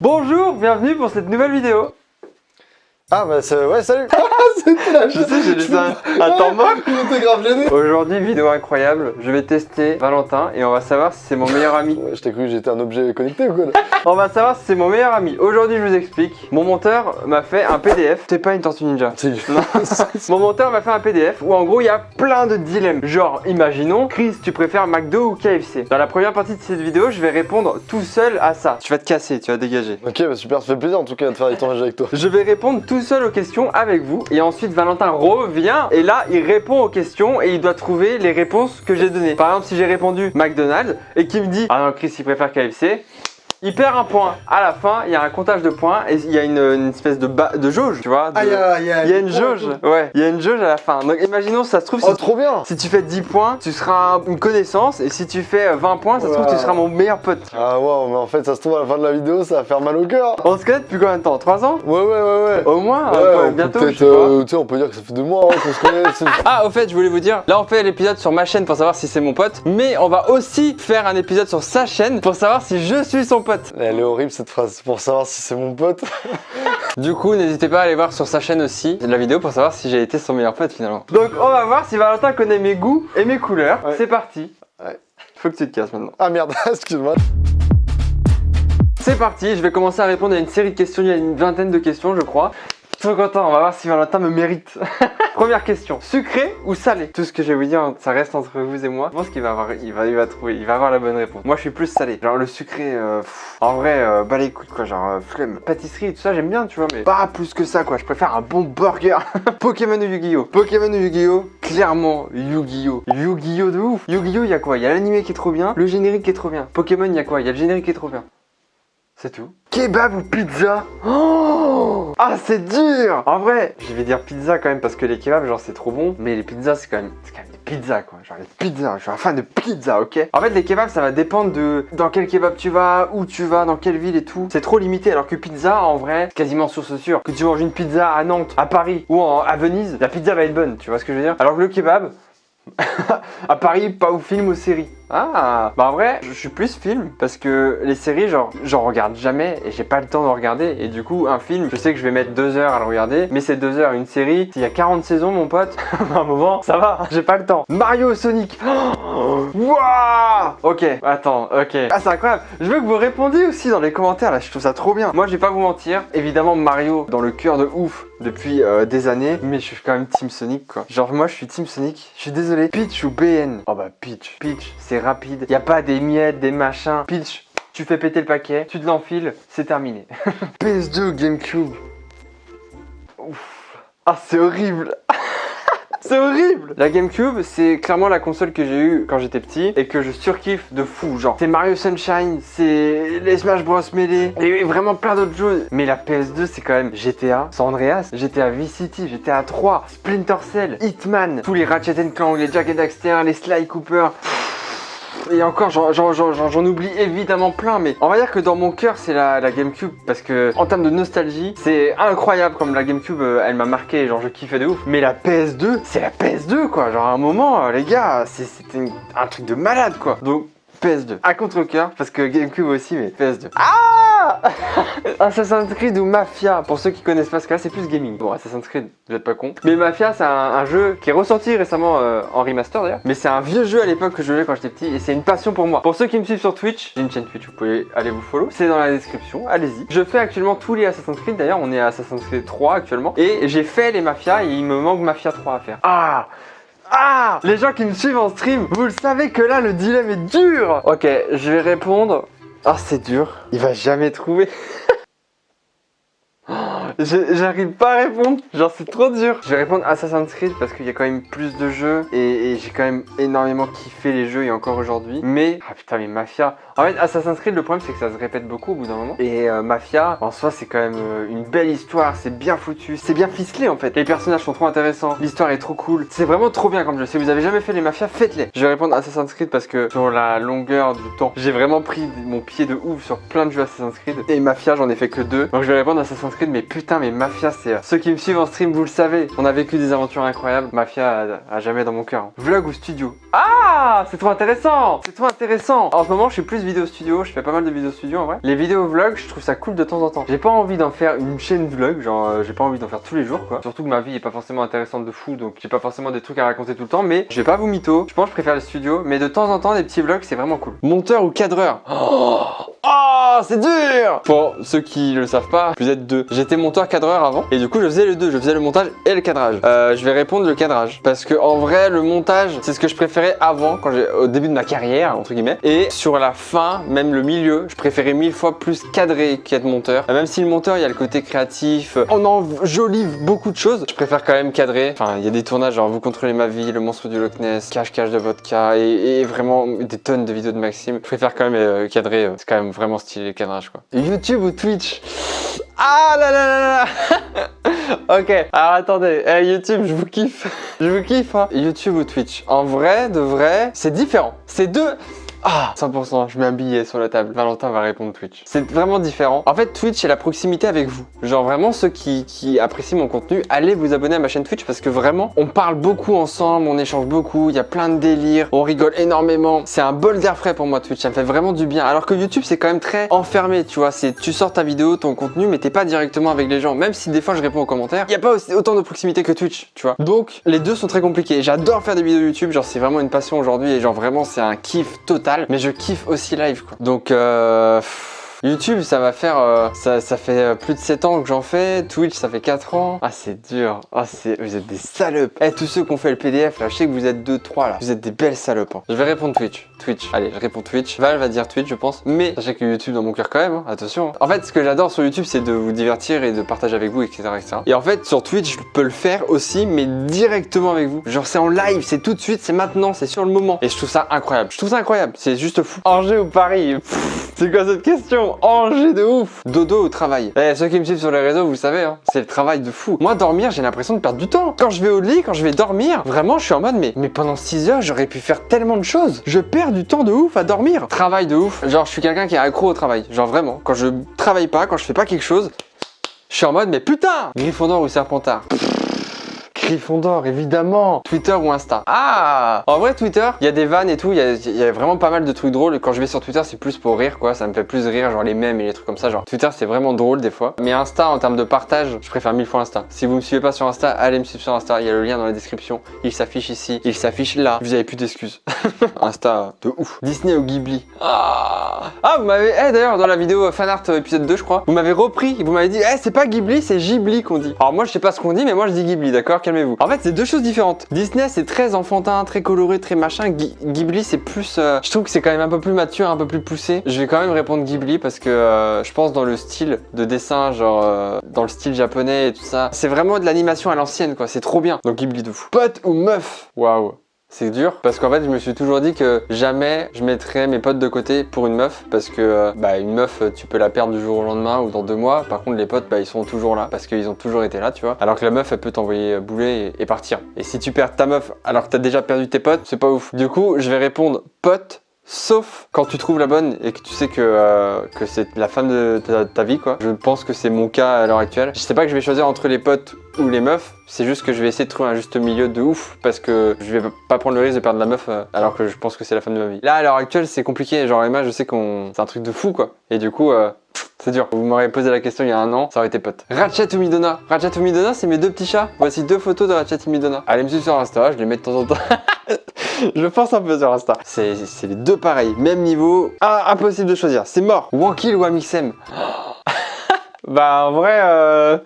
Bonjour, bienvenue pour cette nouvelle vidéo. Ah bah ouais, salut. C'était la Je sais, j'ai laissé un temps mort. J'étais grave gêné. Aujourd'hui, vidéo incroyable, je vais tester Valentin et on va savoir si c'est mon meilleur ami. Ouais, je t'ai cru que j'étais un objet connecté ou quoi là. On va savoir si c'est mon meilleur ami. Aujourd'hui, je vous explique. Mon monteur m'a fait un PDF. C'est pas une tortue ninja. Non. Mon monteur m'a fait un PDF où en gros, il y a plein de dilemmes. Genre, imaginons, Chris, tu préfères McDo ou KFC? Dans la première partie de cette vidéo, je vais répondre tout seul à ça. Tu vas te casser, tu vas dégager. Ok, bah super, ça fait plaisir en tout cas de faire échanger avec toi. Je vais répondre tout seul aux questions avec vous et ensuite Valentin revient et là il répond aux questions et il doit trouver les réponses que j'ai données. Par exemple, si j'ai répondu McDonald's et qu'il me dit ah non, Chris il préfère KFC, il perd un point. À la fin, il y a un comptage de points et il y a une espèce de jauge, tu vois. Il y a une jauge. Ouais, il y a une jauge à la fin. Donc imaginons, ça se trouve, Oh, trop bien. si tu fais 10 points, tu seras une connaissance et si tu fais 20 points, ça se trouve, tu seras mon meilleur pote. Ah waouh, mais en fait, ça se trouve à la fin de la vidéo, ça va faire mal au cœur. On se connaît depuis combien de temps? 3 ans? Ouais. Au moins, Ouais, bientôt, peut-être, je sais pas. tu sais, on peut dire que ça fait 2 mois qu'on se connaît. Ah, au fait, je voulais vous dire, là on fait l'épisode sur ma chaîne pour savoir si c'est mon pote, mais on va aussi faire un épisode sur sa chaîne pour savoir si je suis son pote. Elle est horrible cette phrase, pour savoir si c'est mon pote. Du coup, n'hésitez pas à aller voir sur sa chaîne aussi la vidéo pour savoir si j'ai été son meilleur pote finalement. Donc on va voir si Valentin connaît mes goûts et mes couleurs. Ouais. C'est parti. Ouais. Faut que tu te casses maintenant. Ah merde, excuse-moi. C'est parti, je vais commencer à répondre à une série de questions, il y a une vingtaine de questions je crois. Trop content, on va voir si Valentin me mérite. Première question, sucré ou salé? Tout ce que je vais vous dire, ça reste entre vous et moi. Je pense qu'il va avoir, il va trouver, il va avoir la bonne réponse. Moi je suis plus salé, genre le sucré, en vrai, bah les couilles quoi, genre flemme. Pâtisserie et tout ça j'aime bien tu vois, mais pas plus que ça quoi, je préfère un bon burger. Pokémon ou Yu-Gi-Oh? Pokémon ou Yu-Gi-Oh? Clairement Yu-Gi-Oh! Yu-Gi-Oh de ouf. Yu-Gi-Oh il y a quoi? Il y a l'animé qui est trop bien, le générique qui est trop bien. Pokémon il y a quoi? Il y a le générique qui est trop bien. C'est tout. Kebab ou pizza? Oh, ah c'est dur. En vrai, je vais dire pizza quand même parce que les kebabs genre c'est trop bon. Mais les pizzas c'est quand même des pizzas quoi. Genre les pizzas, je suis un fan de pizza, ok? En fait les kebabs ça va dépendre de dans quel kebab tu vas, où tu vas, dans quelle ville et tout. C'est trop limité alors que pizza en vrai, c'est quasiment source sûre. Que tu manges une pizza à Nantes, à Paris ou à Venise, la pizza va être bonne, tu vois ce que je veux dire? Alors que le kebab, à Paris, pas au film, aux séries. Ah, bah en vrai, je suis plus film parce que les séries, genre, j'en regarde jamais et j'ai pas le temps de regarder. Et du coup, un film, je sais que je vais mettre 2 heures à le regarder, mais c'est 2 heures. Une série, s'il y a 40 saisons, mon pote, à un moment, ça va, j'ai pas le temps. Mario, Sonic, wouah. Ok, attends, ok. Ah, c'est incroyable. Je veux que vous répondiez aussi dans les commentaires là, je trouve ça trop bien. Moi, je vais pas vous mentir, évidemment, Mario dans le cœur de ouf depuis des années, mais je suis quand même Team Sonic quoi. Genre, moi, je suis Team Sonic, je suis désolé. Peach ou BN? Oh bah, Peach. Peach, c'est rapide, y a pas des miettes, des machins. Peach, tu fais péter le paquet, tu te l'enfiles, c'est terminé. PS2, GameCube. Ouf. Ah c'est horrible. C'est horrible. La GameCube, c'est clairement la console que j'ai eue quand j'étais petit et que je surkiffe de fou. Genre, c'est Mario Sunshine, c'est les Smash Bros Melee et vraiment plein d'autres choses. Mais la PS2, c'est quand même GTA, San Andreas, GTA Vice City, GTA 3, Splinter Cell, Hitman, tous les Ratchet & Clank, les Jak & Daxter, les Sly Cooper. Et encore, j'en oublie évidemment plein, mais on va dire que dans mon cœur, c'est la GameCube parce que en termes de nostalgie, c'est incroyable comme la GameCube, elle m'a marqué, genre je kiffais de ouf. Mais la PS2, c'est la PS2 quoi. Genre à un moment, les gars, c'était un truc de malade quoi. Donc PS2. À contre-cœur, parce que GameCube aussi, mais PS2. Ah Assassin's Creed ou Mafia, pour ceux qui connaissent pas ce cas, c'est plus gaming. Bon, Assassin's Creed, vous êtes pas con. Mais Mafia, c'est un jeu qui est ressorti récemment en remaster d'ailleurs. Mais c'est un vieux jeu à l'époque que je jouais quand j'étais petit et c'est une passion pour moi. Pour ceux qui me suivent sur Twitch, j'ai une chaîne Twitch, vous pouvez aller vous follow. C'est dans la description, allez-y. Je fais actuellement tous les Assassin's Creed, d'ailleurs, on est à Assassin's Creed 3 actuellement. Et j'ai fait les Mafia et il me manque Mafia 3 à faire. Ah, les gens qui me suivent en stream, vous le savez que là le dilemme est dur. Ok, je vais répondre. Ah, c'est dur. Il va jamais trouver. J'arrive pas à répondre, genre c'est trop dur. Je vais répondre Assassin's Creed parce qu'il y a quand même plus de jeux et j'ai quand même énormément kiffé les jeux et encore aujourd'hui. Mais, ah putain mais Mafia, en fait Assassin's Creed le problème c'est que ça se répète beaucoup au bout d'un moment. Et Mafia en soi c'est quand même une belle histoire, c'est bien foutu, c'est bien ficelé en fait. Les personnages sont trop intéressants, l'histoire est trop cool, c'est vraiment trop bien comme jeu. Si vous avez jamais fait les Mafia, faites-les. Je vais répondre Assassin's Creed parce que sur la longueur du temps, j'ai vraiment pris mon pied de ouf sur plein de jeux Assassin's Creed. Et Mafia j'en ai fait que 2. Donc je vais répondre Assassin's Creed mais putain mais Mafia c'est... Ceux qui me suivent en stream vous le savez, on a vécu des aventures incroyables. Mafia à jamais dans mon cœur. Vlog ou studio? Ah Ah, c'est trop intéressant. C'est trop intéressant. En ce moment, je suis plus vidéo studio. Je fais pas mal de vidéos studio en vrai. Les vidéos vlogs, je trouve ça cool de temps en temps. J'ai pas envie d'en faire une chaîne vlog. Genre, j'ai pas envie d'en faire tous les jours quoi. Surtout que ma vie est pas forcément intéressante de fou. Donc, j'ai pas forcément des trucs à raconter tout le temps. Mais je vais pas vous mytho. Je pense que je préfère le studio. Mais de temps en temps, des petits vlogs, c'est vraiment cool. Monteur ou cadreur? Oh, c'est dur. Pour ceux qui le savent pas, vous êtes deux. J'étais monteur-cadreur avant et du coup je faisais les deux, je faisais le montage et le cadrage. Je vais répondre le cadrage parce que en vrai le montage c'est ce que je préférais avant au début de ma carrière entre guillemets, et sur la fin, même le milieu, je préférais 1000 fois plus cadrer qu'être monteur. Même si le monteur il y a le côté créatif, on enjolive beaucoup de choses, je préfère quand même cadrer. Enfin il y a des tournages genre Vous contrôlez ma vie, Le monstre du Loch Ness, Cache de vodka et vraiment des tonnes de vidéos de Maxime. Je préfère quand même cadrer, c'est quand même vraiment stylé le cadrage quoi. YouTube ou Twitch? Ah là là là là. Ok, alors attendez, YouTube je vous kiffe. Je vous kiffe hein. YouTube ou Twitch? En vrai, de vrai, c'est différent. C'est deux... Ah, 100%, je mets un billet sur la table. Valentin va répondre Twitch. C'est vraiment différent. En fait, Twitch, c'est la proximité avec vous. Genre vraiment, ceux qui apprécient mon contenu, allez vous abonner à ma chaîne Twitch parce que vraiment, on parle beaucoup ensemble, on échange beaucoup, il y a plein de délires, on rigole énormément. C'est un bol d'air frais pour moi, Twitch. Ça me fait vraiment du bien. Alors que YouTube, c'est quand même très enfermé, tu vois. C'est tu sors ta vidéo, ton contenu, mais t'es pas directement avec les gens. Même si des fois, je réponds aux commentaires, il n'y a pas autant de proximité que Twitch, tu vois. Donc, les deux sont très compliqués. J'adore faire des vidéos YouTube. Genre, c'est vraiment une passion aujourd'hui et genre vraiment, c'est un kiff total. Mais je kiffe aussi live quoi. Donc YouTube ça va faire ça fait plus de 7 ans que j'en fais. Twitch ça fait 4 ans. Ah c'est dur. Ah vous êtes des salopes. Tous ceux qui ont fait le PDF là, je sais que vous êtes 2-3 là. Vous êtes des belles salopes hein. Je vais répondre Twitch. Allez je réponds Twitch. Val va dire Twitch je pense. Mais sachez que YouTube dans mon cœur quand même hein. Attention. En fait ce que j'adore sur YouTube c'est de vous divertir et de partager avec vous etc. Et en fait sur Twitch je peux le faire aussi mais directement avec vous. Genre c'est en live, c'est tout de suite, c'est maintenant, c'est sur le moment. Et je trouve ça incroyable. Je trouve ça incroyable. C'est juste fou. Angers ou Paris? C'est quoi cette question? Angers de ouf. Dodo au travail? Ceux qui me suivent sur les réseaux, vous savez, hein, c'est le travail de fou. Moi, dormir, j'ai l'impression de perdre du temps. Quand je vais au lit, quand je vais dormir, vraiment, je suis en mode, mais pendant 6 heures, j'aurais pu faire tellement de choses. Je perds du temps de ouf à dormir. Travail de ouf. Genre, je suis quelqu'un qui est accro au travail. Genre, vraiment, quand je travaille pas, quand je fais pas quelque chose, je suis en mode, mais putain! Gryffondor ou Serpentard? Gryffondor, évidemment. Twitter ou Insta? Ah! En vrai, Twitter, il y a des vannes et tout, il y a vraiment pas mal de trucs drôles. Et quand je vais sur Twitter, c'est plus pour rire, quoi. Ça me fait plus rire, genre les mèmes et les trucs comme ça. Genre, Twitter, c'est vraiment drôle des fois. Mais Insta, en termes de partage, je préfère 1000 fois Insta. Si vous me suivez pas sur Insta, allez me suivre sur Insta. Il y a le lien dans la description. Il s'affiche ici, il s'affiche là. Vous avez plus d'excuses. Insta, de ouf. Disney ou Ghibli? Ah, vous m'avez... d'ailleurs, dans la vidéo fanart épisode 2, je crois, vous m'avez repris. Vous m'avez dit, c'est pas Ghibli, c'est Ghibli qu'on dit. Alors moi, je sais pas ce qu'on dit, mais moi, je dis Ghibli, d'accord? Calmez-vous. En fait, c'est deux choses différentes. Disney, c'est très enfantin, très coloré, très machin. Ghibli, c'est plus... je trouve que c'est quand même un peu plus mature, un peu plus poussé. Je vais quand même répondre Ghibli parce que je pense dans le style de dessin, genre dans le style japonais et tout ça, c'est vraiment de l'animation à l'ancienne, quoi. C'est trop bien. Donc Ghibli de fou. Pote ou meuf? Waouh. C'est dur parce qu'en fait je me suis toujours dit que jamais je mettrais mes potes de côté pour une meuf parce que une meuf tu peux la perdre du jour au lendemain ou dans 2 mois. Par contre les potes ils sont toujours là parce qu'ils ont toujours été là, tu vois. Alors que la meuf elle peut t'envoyer bouler et partir. Et si tu perds ta meuf alors que t'as déjà perdu tes potes, c'est pas ouf. Du coup je vais répondre pote. Sauf quand tu trouves la bonne et que tu sais que c'est la femme de ta vie quoi. Je pense que c'est mon cas à l'heure actuelle. Je sais pas que je vais choisir entre les potes ou les meufs, c'est juste que je vais essayer de trouver un juste milieu de ouf parce que je vais pas prendre le risque de perdre la meuf alors que je pense que c'est la femme de ma vie. Là à l'heure actuelle c'est compliqué, genre Emma je sais c'est un truc de fou quoi. Et du coup c'est dur. Vous m'aurez posé la question il y a 1 an, ça aurait été pote. Ratchet ou Midona? Ratchet ou Midona c'est mes 2 petits chats. Voici 2 photos de Ratchet et Midona. Allez me suivre sur Insta, je les mets de temps en temps. Je pense un peu sur Insta. C'est les 2 pareils, même niveau. Ah, impossible de choisir, c'est mort. Wankill ou Amixem? En vrai,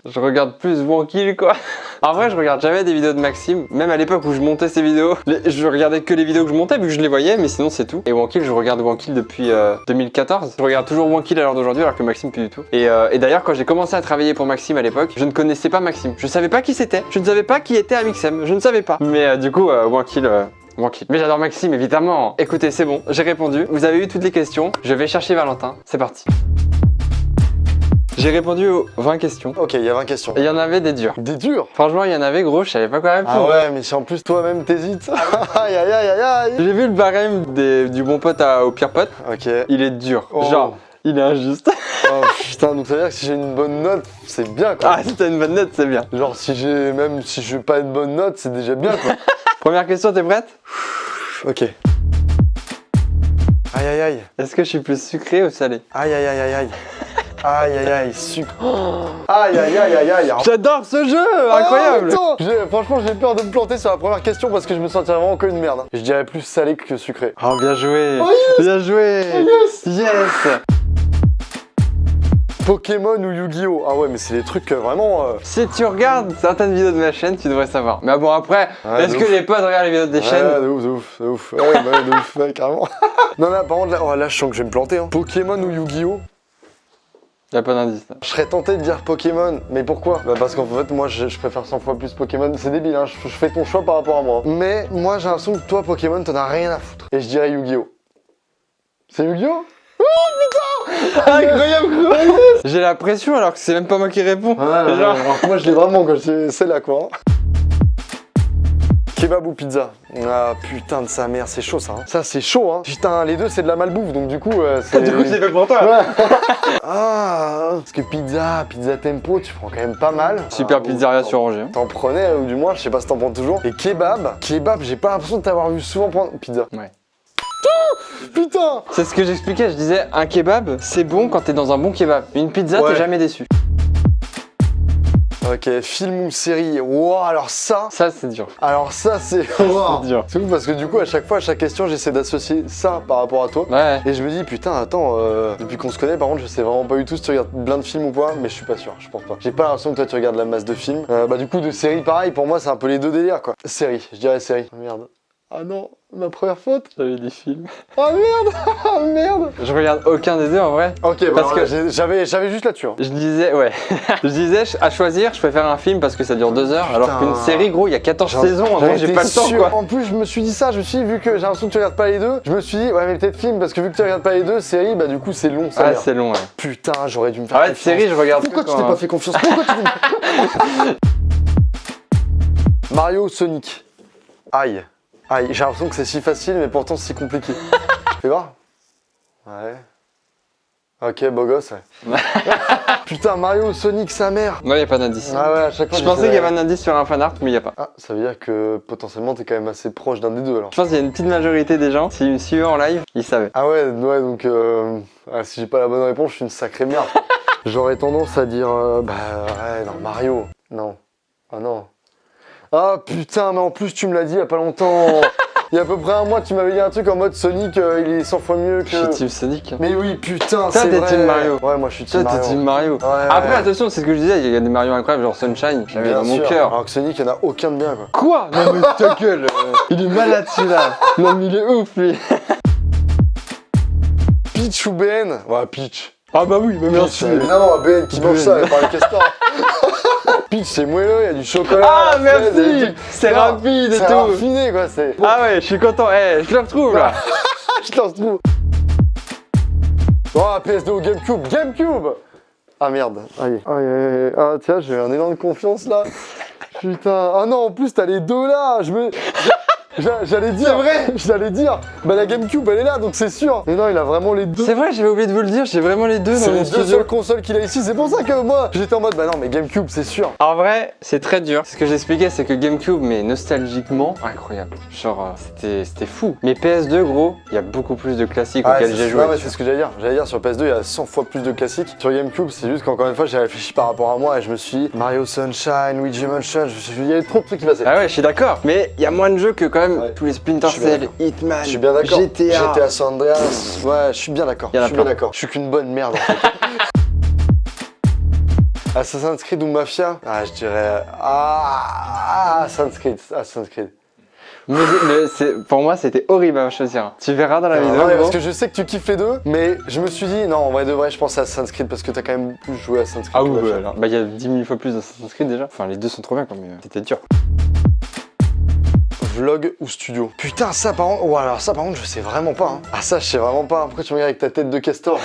je regarde plus Wankill quoi. En vrai, je regarde jamais des vidéos de Maxime. Même à l'époque où je montais ces vidéos, je regardais que les vidéos que je montais vu que je les voyais, mais sinon c'est tout. Et Wankill, je regarde Wankill depuis 2014. Je regarde toujours Wankill à l'heure d'aujourd'hui alors que Maxime plus du tout. Et d'ailleurs, quand j'ai commencé à travailler pour Maxime à l'époque, je ne connaissais pas Maxime. Je savais pas qui c'était. Je ne savais pas qui était Amixem. Je ne savais pas. Mais du coup, Wankill... Wankill. Mais j'adore Maxime, évidemment. Écoutez, c'est bon, j'ai répondu. Vous avez eu toutes les questions. Je vais chercher Valentin. C'est parti. J'ai répondu aux 20 questions. Ok, il y a 20 questions. Et il y en avait des durs. Des durs? Franchement, il y en avait gros, je savais pas quoi répondre. Ah ouais, mais si en plus toi-même t'hésites. Aïe aïe aïe aïe aïe. J'ai vu le barème du bon pote au pire pote. Ok. Il est dur. Oh. Genre, il est injuste. Oh putain, donc ça veut dire que si j'ai une bonne note, c'est bien quoi. Ah, si t'as une bonne note, c'est bien. Genre si je n'ai pas une bonne note, c'est déjà bien quoi. Première question, t'es prête? Ok. Aïe aïe aïe. Est-ce que je suis plus sucré ou salé? Aïe aïe aïe aïe aïe. Aïe aïe aïe, sucre. Aïe aïe aïe aïe aïe. J'adore ce jeu, incroyable. Franchement, j'ai peur de me planter sur la première question parce que je me sentirais vraiment comme une merde. Je dirais plus salé que sucré. Oh, bien joué. Oh, yes. Bien joué. Oh, yes. Yes. Pokémon ou Yu-Gi-Oh! Ah ouais, mais c'est des trucs vraiment. Si tu regardes certaines vidéos de ma chaîne, tu devrais savoir. Mais bon, après, Ouais, est-ce de que ouf. les potes regardent les vidéos des Ouais, chaînes? de ouf, de ouf, de ouf. Ouais, bah, de ouf, ouais, carrément. Non, là, par contre, là, je sens que je vais me planter. Hein. Pokémon ou Yu-Gi-Oh! Y'a pas d'indice là. Je serais tenté de dire Pokémon, mais pourquoi? Bah parce qu'en fait moi je préfère 100 fois plus Pokémon, c'est débile hein, je fais ton choix par rapport à moi. Mais moi j'ai l'impression que toi Pokémon t'en as rien à foutre. Et je dirais Yu-Gi-Oh! C'est Yu-Gi-Oh! Incroyable. J'ai la pression alors que c'est même pas moi qui réponds. Ouais, Genre- alors que moi je l'ai vraiment quand c'est là quoi. Kebab ou pizza? Ah putain de sa mère, c'est chaud ça. Hein. Ça c'est chaud hein. Putain, les deux c'est de la malbouffe donc du coup c'est... Du coup, c'est fait pour toi. Ouais. Ah, parce que pizza tempo, tu prends quand même pas mal. Super Ah, pizzeria t'en- sur Angers. T'en prenais, ou du moins, je sais pas si t'en prends toujours. Et kebab, j'ai pas l'impression de t'avoir vu souvent prendre pizza. Ouais. Putain! C'est ce que j'expliquais, je disais un kebab, c'est bon quand t'es dans un bon kebab. Une pizza, Ouais. t'es jamais déçu. Ok, film ou série? Wow, alors ça Ça, c'est dur. c'est... Wow. C'est dur. C'est ouf parce que du coup, à chaque fois, à chaque question, j'essaie d'associer ça par rapport à toi. Ouais. Et je me dis, putain, attends, depuis qu'on se connaît, par contre, je sais vraiment pas du tout si tu regardes plein de films ou pas, mais je suis pas sûr, je pense pas. J'ai pas l'impression que toi, tu regardes la masse de films. Bah, du coup, de séries, pareil, pour moi, c'est un peu les deux délires, quoi. Série, je dirais série. Oh, merde. Ah non, ma première faute. J'avais des films. Oh merde. Oh merde. Je regarde aucun des deux en vrai. Ok, Parce que- j'avais juste là-dessus. Hein. Je disais, ouais. Je disais, à choisir, je préfère un film parce que ça dure 2 heures. Alors Putain. qu'une série, gros, il y a 14 saisons. En J'en vrai, j'ai étais pas le temps, sûr. quoi. En plus, je me suis dit ça, je me suis dit, vu que j'ai l'impression que tu regardes pas les deux, je me suis dit, ouais, mais peut-être film, parce que vu que tu regardes pas les deux, série, bah du coup, c'est long, ça. Ah, merde. c'est long, ouais. Putain, j'aurais dû me faire Arrête, confiance. série, je regarde Pourquoi que tu t'es quand- pas fait confiance? Pourquoi tu t'es... Mario ou Sonic? Aïe. Aïe, j'ai l'impression que c'est si facile, mais pourtant c'est si compliqué. Fais voir. Ouais. Ok, beau gosse, ouais. Putain, Mario ou Sonic, sa mère. Ouais, y a pas d'indice. Ah ouais, à chaque fois. Je pensais qu'il y avait un indice sur un fanart, mais il y a pas. Ah, ça veut dire que potentiellement t'es quand même assez proche d'un des deux alors. Je pense qu'il y a une petite majorité des gens, si eux en live, ils savaient. Ah ouais, donc si j'ai pas la bonne réponse, je suis une sacrée merde. J'aurais tendance à dire bah ouais, non, Mario. Non. Ah non. Ah putain, mais en plus tu me l'as dit il y a pas longtemps. Il y a à peu près un mois, tu m'avais dit un truc en mode Sonic, il est 100 fois mieux Je suis que... Team Sonic. Mais oui, putain, Toi, c'est t'es vrai. Team Mario. Ouais, moi je suis Toi, Team t'es Mario. Team Mario. Ouais, Après, ouais. attention, c'est ce que je disais, il y a des Mario incroyables, genre Sunshine, j'avais Bien dans mon sûr. cœur. Alors que Sonic, il y en a aucun de bien quoi. Quoi? Non, mais ta gueule. Il est malade celui-là. Non, mais il est ouf, lui. Peach ou BN? Ouais, Peach. Ah bah oui, mais bien Peach, sûr. évidemment, BN qui mange BN. ça par les castors. Peach, c'est moelleux, il y a du chocolat. Ah, à la fraise, des merci. trucs. C'est Non, rapide et c'est tout. raffiné quoi, c'est... Ah ouais, je suis content. Eh, je le retrouve là. Je lance tout. Oh, PS2 ou GameCube? GameCube! Ah merde. Aïe. Aïe, aïe, aïe. Ah tiens, j'ai eu un élan de confiance là. Putain. Ah non, en plus t'as les deux là. J'allais dire. C'est vrai. J'allais dire. Bah la GameCube elle est là donc c'est sûr. Mais non, il a vraiment les deux. C'est vrai, j'avais oublié de vous le dire, j'ai vraiment les deux C'est dans mon les deux studio. seules consoles qu'il a ici. C'est pour ça que moi j'étais en mode bah non, mais GameCube c'est sûr. En vrai, c'est très dur. Ce que j'expliquais, c'est que GameCube, mais nostalgiquement, incroyable. Genre, c'était fou. Mais PS2, gros, il y a beaucoup plus de classiques auxquels j'ai joué. Ouais, c'est ce que j'allais dire. J'allais dire sur PS2, il y a 100 fois plus de classiques. Sur GameCube, c'est juste qu'encore une fois, j'ai réfléchi par rapport à moi et je me suis dit Mario Sunshine, Luigi Mansion, il y avait trop de trucs qui passaient. Ah ouais, je suis d'accord. Mais il y a moins de jeux que quand même Ouais. tous les Splinter Je suis bien Cell, d'accord. Hitman, Je suis bien d'accord. GTA. San Andreas. Ouais, je suis bien d'accord. Il y en Je a suis bien plein. d'accord. Je suis qu'une bonne merde en fait. Assassin's Creed ou Mafia? Ah, je dirais. Assassin's Creed. Assassin's Creed. Pour moi, c'était horrible à choisir. Tu verras dans la vidéo. Ouais, gros. parce que je sais que tu kiffes les deux, mais je me suis dit, non, en vrai de vrai, je pense à Assassin's Creed parce que t'as quand même plus joué à Assassin's Creed. Ah que oui, Mafia. ouais, alors. Bah, il y a 10 000 fois plus d'Assassin's Creed déjà. Enfin, les deux sont trop bien, quoi, mais c'était dur. Vlog ou studio? Putain, ça par contre, alors ça par contre, je sais vraiment pas. Hein. Ah ça, je sais vraiment pas. Pourquoi tu me regardes avec ta tête de castor?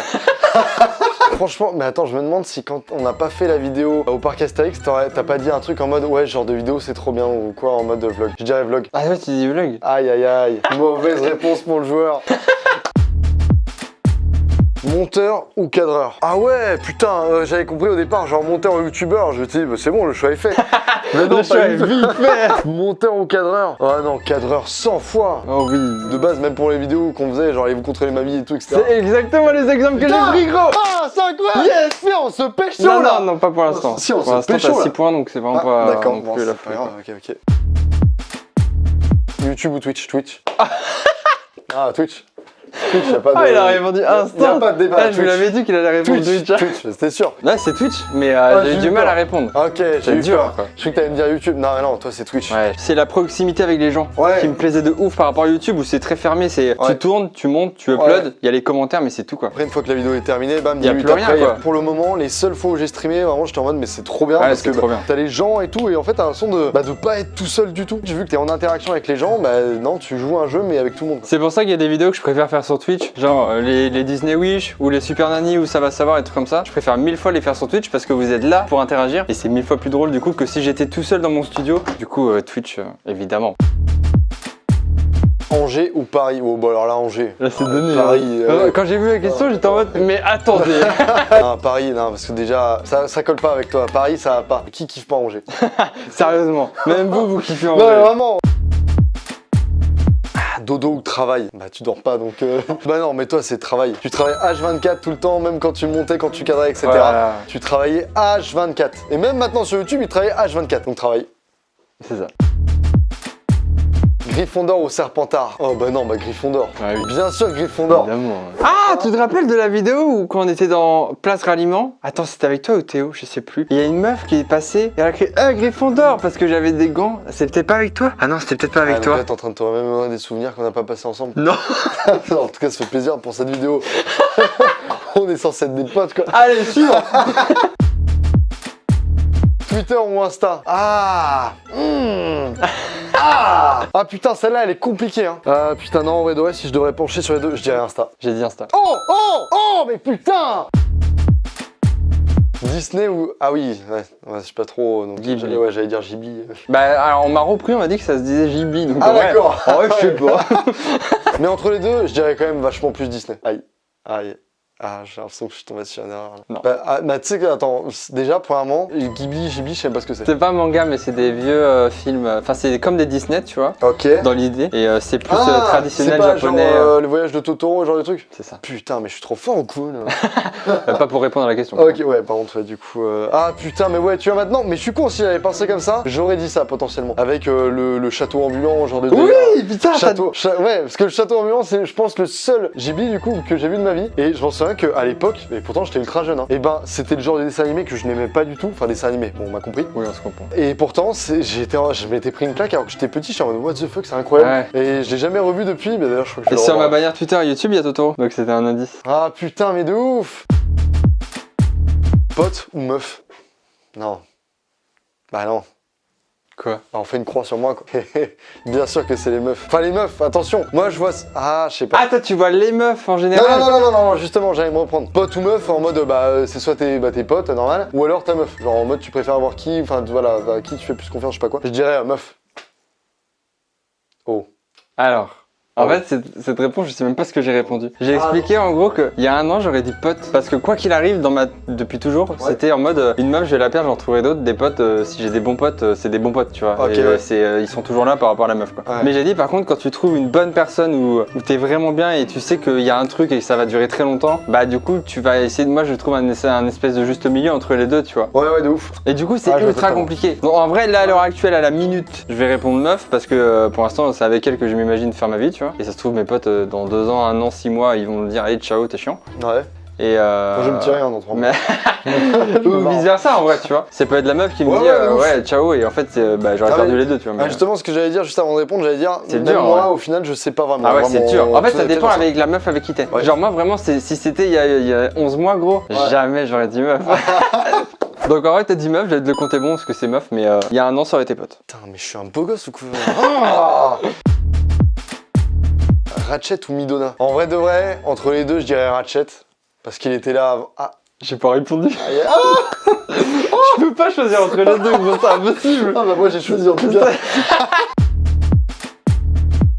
Franchement, mais attends, je me demande si quand on n'a pas fait la vidéo au parc Astérix, t'as pas dit un truc en mode ouais, ce genre de vidéo c'est trop bien ou quoi en mode vlog. Je dirais vlog. Ah ouais, tu dis vlog. Aïe aïe aïe, mauvaise réponse pour le joueur. Monteur ou cadreur? Ah ouais, putain, j'avais compris au départ, genre monteur ou youtubeur. Je me suis dit, bah, c'est bon, le choix est fait. Mais non, Le choix est vite fait. Monteur ou cadreur? Ah non, cadreur 100 fois. Oh oui. De base, même pour les vidéos qu'on faisait, genre allez vous contrôler ma vie et tout, etc. C'est exactement les exemples que j'ai Putain. pris, gros. Ah, c'est incroyable! Yes! Mais on se pêche Non, là! non, pas pour l'instant. Si, on pour se l'instant, pécho, t'as là. 6 points, donc c'est vraiment Ah, pas d'accord, non bon, plus la c'est pas folie, grave, quoi. ok. YouTube ou Twitch? Twitch. Ah, Twitch. Twitch, y a pas de... Ah, il a répondu Y a instant. pas de débat. Ah, je vous Twitch. l'avais dit qu'il allait répondre Twitch, Twitch. Twitch, c'était sûr. Là, c'est Twitch, mais j'ai j'ai eu du eu mal peur. à répondre. Ok, j'ai C'est eu dur, peur. quoi. Je croyais que t'allais me dire YouTube. Non, non, toi c'est Twitch. Ouais. C'est la proximité avec les gens Ouais. qui me plaisait de ouf par rapport à YouTube où c'est très fermé. C'est Ouais. tu tournes, tu montes, tu uploads, il y a les commentaires, mais c'est tout quoi. Après, une fois que la vidéo est terminée, bam, Y a 10 minutes plus rien, après, quoi. pour le moment, les seules fois où j'ai streamé, vraiment, j'étais en mode, mais c'est trop bien. Ouais, parce c'est que trop bien. t'as les gens et tout, et en fait, t'as l'impression de pas être tout seul du tout. J'ai vu que t'es en interaction avec les gens, bah non, tu joues un jeu, mais avec tout le monde. C'est pour ça qu'il y a des vidéos que je préfère faire sur Twitch, genre les Disney Wish ou les Super Nanny ou ça va savoir et trucs comme ça. Je préfère 1000 fois les faire sur Twitch parce que vous êtes là pour interagir et c'est 1000 fois plus drôle du coup que si j'étais tout seul dans mon studio. Du coup, Twitch, évidemment. Angers ou Paris? Oh, bah alors là, Angers. Là, c'est donné. Paris. Quand j'ai vu la question, j'étais en mode, mais attendez. Non, Paris, non, parce que déjà, ça colle pas avec toi. Paris, ça va pas. Qui kiffe pas Angers? Sérieusement, même vous kiffez en Non, vrai. mais vraiment. Ah, dodo ou travail? Bah, tu dors pas donc. Bah, non, mais toi, c'est travail. Tu travailles H24 tout le temps, même quand tu montais, quand tu cadrais, etc. Voilà. Tu travaillais H24. Et même maintenant sur YouTube, il travaille H24. Donc, travail. C'est ça. Gryffondor ou Serpentard? Oh, bah non, bah Gryffondor. Ah oui. Bien sûr, Gryffondor. Évidemment. Ah, tu te rappelles de la vidéo où quand on était dans Place Ralliement? Attends, c'était avec toi ou Théo? Je sais plus. Il y a une meuf qui est passée et elle a crié Gryffondor parce que j'avais des gants. C'était peut-être pas avec toi? Ah non, c'était peut-être pas avec donc toi. là, t'es en train de te remémorer des souvenirs qu'on n'a pas passés ensemble. Non. En tout cas, ça fait plaisir pour cette vidéo. On est censé être des potes, quoi. Allez, suivant. Twitter ou Insta? Ah putain, celle-là elle est compliquée hein. Putain non, en vrai de vrai, si je devrais pencher sur les deux, je dirais Insta. J'ai dit Insta. Oh mais putain. Disney ou... Ah oui, ouais, je sais pas trop, donc Ghibli. ouais, j'allais dire Ghibli. Bah alors on m'a repris, on m'a dit que ça se disait Ghibli. Donc Ah en vrai- d'accord. En vrai, je sais pas. Mais entre les deux, je dirais quand même vachement plus Disney. Aïe. Ah, j'ai l'impression que je suis tombé sur une erreur. Là. Non. Bah tu sais que, attends, déjà, premièrement, Ghibli, je sais pas ce que c'est. C'est pas un manga, mais c'est des vieux films. Enfin, c'est comme des Disney, tu vois, Ok. dans l'idée. Et c'est plus Ah, traditionnel c'est pas japonais. genre les voyages de Totoro, genre de trucs. C'est ça. Putain, mais je suis trop fort ou quoi là? Pas pour répondre à la question. Ok, ouais, par contre, ouais, du coup. Ah putain, mais ouais, tu vois maintenant, mais je suis con, si j'avais pensé comme ça, j'aurais dit ça potentiellement. Avec le château ambulant, genre de. Oui, putain, Château. Ouais, parce que le château ambulant, c'est, je pense, le seul Ghibli du coup que j'ai vu de ma vie. Et je m'en souviens qu'à l'époque, et pourtant j'étais ultra jeune, hein, et ben c'était le genre de dessin animé que je n'aimais pas du tout. Enfin, dessin animé, bon, on m'a compris. Oui, on se comprend. Et pourtant, je m'étais pris une claque alors que j'étais petit, j'étais en mode what the fuck, c'est incroyable. Et je l'ai jamais revu depuis, mais d'ailleurs, je crois que je Et vais le sur ma revoir. bannière Twitter et YouTube, il y a Totoro. Donc c'était un indice. Ah putain, mais de ouf! Pote ou meuf? Non. Bah non. Quoi? Ah, on fait une croix sur moi, quoi. Bien sûr que c'est les meufs. Enfin, les meufs, attention. Moi, je vois... Ah, je sais pas. Ah, toi, tu vois les meufs en Non, général? non, justement, j'allais me reprendre. Pote ou meuf, en mode, c'est soit tes potes, normal, ou alors ta meuf. Genre, en mode, tu préfères avoir qui, enfin, voilà, à qui tu fais plus confiance, je sais pas quoi. Je dirais meuf. Oh. Alors, en Ah ouais. fait, cette réponse, je sais même pas ce que j'ai répondu. J'ai expliqué en gros qu'il y a un an, j'aurais dit pote. Parce que quoi qu'il arrive, depuis toujours, c'était en mode une meuf, je vais la perdre, j'en trouverai d'autres. Des potes, si j'ai des bons potes, c'est des bons potes, tu vois. Ok, Et, ouais. ils sont toujours là par rapport à la meuf, quoi. Ouais. Mais j'ai dit, par contre, quand tu trouves une bonne personne où t'es vraiment bien et tu sais qu'il y a un truc et que ça va durer très longtemps, bah du coup, tu vas essayer de. Moi, je trouve un espèce de juste milieu entre les deux, tu vois. Ouais, de ouf. Et du coup, c'est Ah, je vois ultra totalement. compliqué. Donc, en vrai, là, à l'heure actuelle, à la minute, je vais répondre meuf parce que pour l'instant, c'est avec elle que je m'imagine faire ma vie, tu vois. Et ça se trouve, mes potes, dans 2 ans, 1 an, 6 mois, ils vont me dire, allez, ciao, t'es chiant. Ouais. Et Moi, je me dis rien dans 3 mois. Mais... Ou vice versa, en vrai, tu vois. Ça peut être la meuf qui me Ouais, dit, ouais, de ouf. ouais, ciao, et en fait, j'aurais Ah, perdu mais- les deux, tu vois. mais- Ah, justement, ce que j'allais dire juste avant de répondre, j'allais dire, C'est même dur, moi, ouais. au final, je sais pas vraiment. Ah ouais, c'est Vraiment, dur. En fait, tout ça était dépend dans ça. avec la meuf avec qui t'es. Ouais. Genre, moi, vraiment, si c'était il y a 11 mois, gros, Ouais. jamais j'aurais dit meuf. Donc, en vrai, t'as dit meuf, j'allais te le compter bon parce que c'est meuf, mais il y a 1 an, ça aurait été pote. Putain, mais je suis un beau gosse ou quoi? Ah Ratchet ou Midona? En vrai de vrai, entre les deux, je dirais Ratchet. Parce qu'il était là avant. Ah, J'ai pas répondu. ah, Je peux pas choisir entre les deux, gros, c'est impossible. bah moi j'ai choisi en tout cas.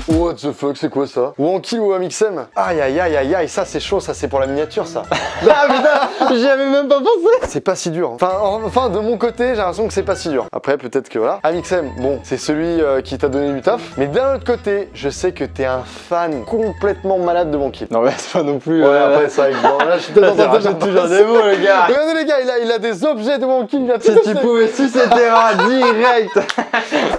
What the fuck, c'est quoi ça? Wankill ou Amixem? Aïe aïe aïe aïe aïe, ça c'est chaud, ça c'est pour la miniature ça. Ah putain, J'y avais même pas pensé. c'est pas si dur. Enfin de mon côté, j'ai l'impression que c'est pas si dur. Après peut-être que voilà. Amixem, bon, c'est celui qui t'a donné du taf. Mais d'un autre côté, je sais que t'es un fan complètement malade de Wankill. Non mais c'est pas non plus... Ouais, après c'est vrai que bon, là je suis peut-être en train de rachète toujours des mots, le gars. Regardez les gars, il a des objets de Wankill, il a tout Si tu acheté. pouvais sucer tes rats direct.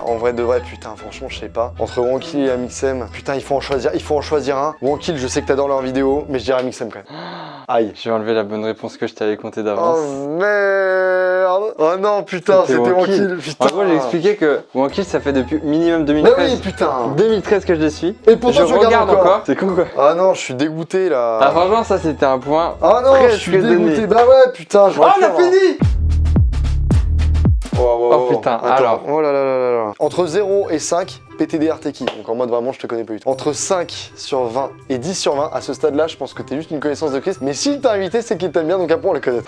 En vrai de vrai, putain, franchement, je sais pas. Entre Wankill et Amixem, putain, il faut en choisir un. Wankill, je sais que t'adores leurs vidéos, mais je dirais Amixem quand même. Aïe. Je vais enlever la bonne réponse que je t'avais compté Oh d'avance. merde. Oh non, putain, c'était Wankill, putain. En gros, j'ai expliqué que Wankill, ça fait depuis minimum Mais 2013. oui, putain. 2013 que je les suis. Et pourtant, je regarde encore. C'est con quoi. Ah non, je suis dégoûté là. Ah franchement, ça c'était un point. Ah non, je presque suis dégoûté. donné. Bah ouais, putain, je Oh, on a fini. Oh putain, attends. alors. Oh là là là là là. Entre 0 et 5, PTDR t'es qui? Donc en mode vraiment je te connais pas du tout. Entre 5 sur 20 et 10 sur 20, à ce stade-là, je pense que t'es juste une connaissance de Chris. Mais s'il t'a invité, c'est qu'il t'aime bien, donc après on le connaît.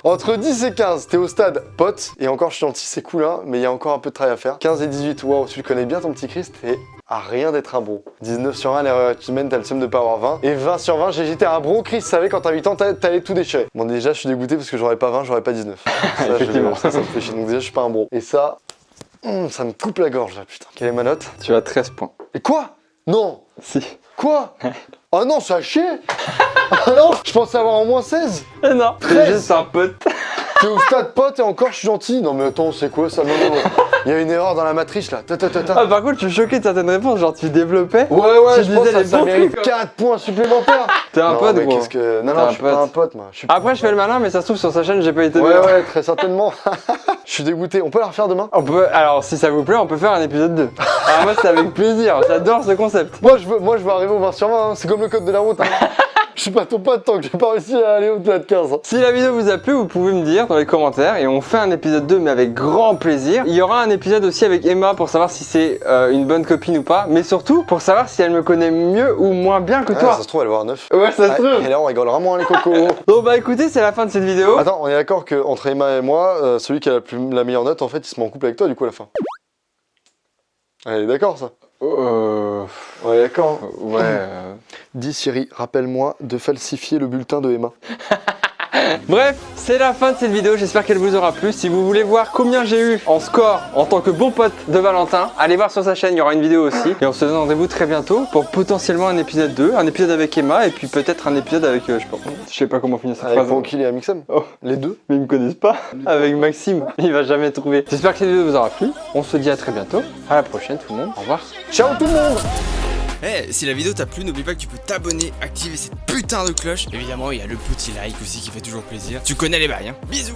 Entre 10 et 15, t'es au stade pote. Et encore je suis gentil, c'est cool hein, mais il y a encore un peu de travail à faire. 15 et 18, waouh, tu le connais bien ton petit Chris, t'es à rien d'être un bro. 19 sur 20, l'erreur humaine, t'as le seum de pas avoir 20. Et 20 sur 20, j'étais un bro, Chris savait quand t'as 8 ans, t'allais tout déchirer. Bon déjà je suis dégoûté parce que j'aurais pas 20, j'aurais pas 19. Ça, Effectivement. ça me fait chier. Donc déjà je suis pas un bro. Et ça, ça me coupe la gorge là, putain. Quelle est ma note? Tu as 13 points. Et quoi? Non. Si. Quoi? Oh non, ça a chier. Ah non, je pensais avoir au moins 16. Eh non, 13. c'est juste un pote. T'es au stade pote et encore je suis gentil. Non mais attends, c'est quoi ça? Non, non, non. Il y a une erreur dans la matrice là. Ah par contre, je suis choqué de certaines réponses, genre tu développais. Ouais, ouais, Tu je pense disais que les ça bons mérite trucs, 4 points supplémentaires. T'es un Non, pote mais gros. qu'est-ce que... Non, T'es non, un je suis pas pote. un pote moi. Je suis... Après je fais le malin, mais ça se trouve sur sa chaîne j'ai pas été Ouais, meilleur. ouais, très certainement. Je suis dégoûté. On peut la refaire demain? On peut, alors si ça vous plaît, on peut faire un épisode 2. Ah moi c'est avec plaisir, j'adore ce concept. Moi je veux arriver au 20 sur 20, hein. C'est comme le code de la route. Hein. Je suis pas ton pote tant que j'ai pas réussi à aller au-delà de 15. Hein. Si la vidéo vous a plu, vous pouvez me dire dans les commentaires et on fait un épisode 2 mais avec grand plaisir. Il y aura un épisode aussi avec Emma pour savoir si c'est une bonne copine ou pas, mais surtout pour savoir si elle me connaît mieux ou moins bien que toi. Ça se trouve, elle va avoir 9. Ouais, ça se trouve. Et là, on rigolera moins les cocos. Bon bah écoutez, c'est la fin de cette vidéo. Attends, on est d'accord que entre Emma et moi, celui qui a la meilleure note, en fait, il se met en couple avec toi du coup à la fin. Elle est d'accord ça? On est d'accord. Ouais. Dis Siri, rappelle-moi de falsifier le bulletin de Emma. Bref, c'est la fin de cette vidéo, j'espère qu'elle vous aura plu. Si vous voulez voir combien j'ai eu en score en tant que bon pote de Valentin, allez voir sur sa chaîne, il y aura une vidéo aussi. Et on se donne rendez-vous très bientôt pour potentiellement un épisode 2, un épisode avec Emma et puis peut-être un épisode avec, je sais pas comment finir cette Avec phrase. Wankill et Amixem. Oh. Les deux. Mais ils me connaissent pas. Avec Maxime, il va jamais trouver. J'espère que cette vidéo vous aura plu. On se dit à très bientôt. À la prochaine tout le monde. Au revoir. Ciao tout le monde. Eh, si la vidéo t'a plu, n'oublie pas que tu peux t'abonner, activer cette putain de cloche. Évidemment, il y a le petit like aussi qui fait toujours plaisir. Tu connais les bails, hein. Bisous.